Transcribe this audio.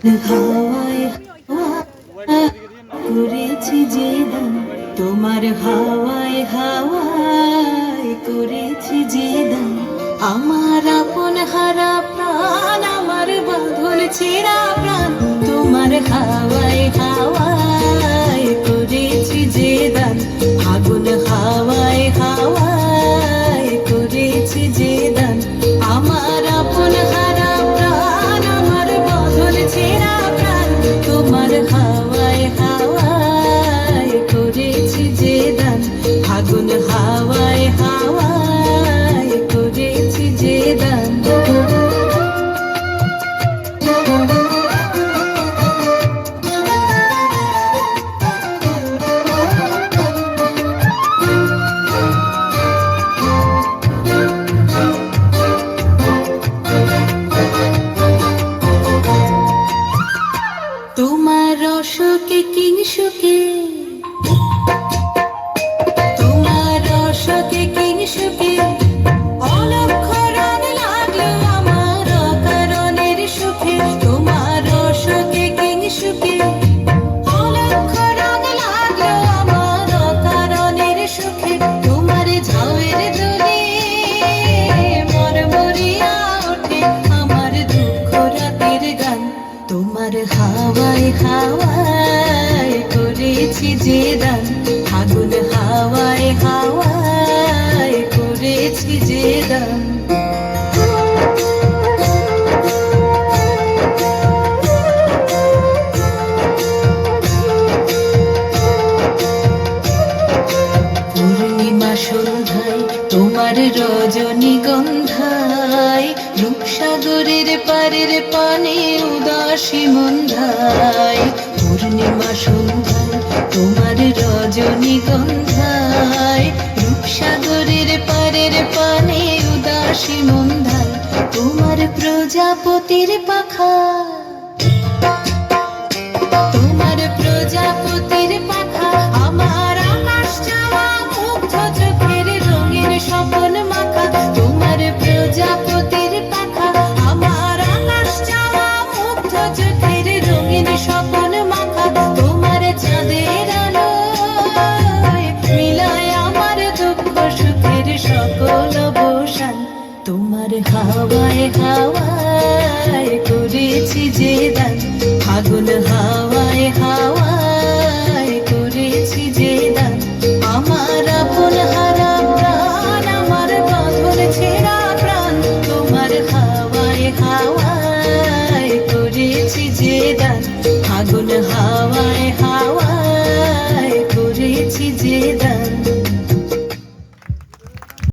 হাওয়ায় করেছি যে দান, তোমার হাওয়ায় হাওয়ায় করেছি যে দান। আমার আপন হারা প্রাণ, আমার বাঁধন ছেঁড়া প্রাণ, তোমার হাওয়ায় হাওয়ায় করেছি যে দান। আগুন হাওয়ায় হাওয়ায় করেছি যে দান। আমার আপন হারা প্রাণ, আমার বাঁধন ছেঁড়া প্রাণ, তোমার হাওয়ায় হাওয়ায় করেছি যে দান। আগুন হাওয়ায় হাওয়ায় করেছি যে দান। তোমার রসকে কিংসুকে, তোমার রসকে কিংসুকে অলক্ষ রং লাগলো আমার অকারণের সুখে। তোমার রসকে কিংসুকে অলক্ষ রং লাগলো আমার অকারণের সুখে। তোমার ঝাউয়ের দোলে মরমরিয়া ওঠে আমার দুঃখ রাতের গান। তোমার হাওয়ায় হাওয়ায় করেছি যে দান। আগুন হাওয়ায় হাওয়ায় করেছি যে দান। পূর্ণিমা সন্ধ্যায় তোমার রজনীগন্ধায়, রূপসাগরের পারের পানে উদাসী মন্ধায়। পূর্ণিমা সন্ধ্যায় তোমার রজনীগন্ধায়, রূপসাগরের পারের পানে উদাসী মন্ধায়। তোমার প্রজাপতির পাখা, তোমার প্রজাপতির পাখা আমার আকাশ চাওয়া মুগ্ধ চোখের রঙের স্বপন মাখা। তোমার প্রজাপতির পাখা আমার আকাশ চাওয়া মুগ্ধ চোখের রঙের স্বপন মাখা। তোমার চাঁদের আলোয় মিলায় আমার দুঃখ সুখের সকল অবসান। তোমার হাওয়ায় হাওয়ায় করেছি যে দান। আগুন হাওয়ায় হাওয়ায় করেছি যে দান। আমার আপন হারা প্রাণ, আমার বাঁধন ছেঁড়া প্রাণ, তোমার হাওয়ায় হাওয়ায় করেছি যে দান। আগুন হাওয়ায়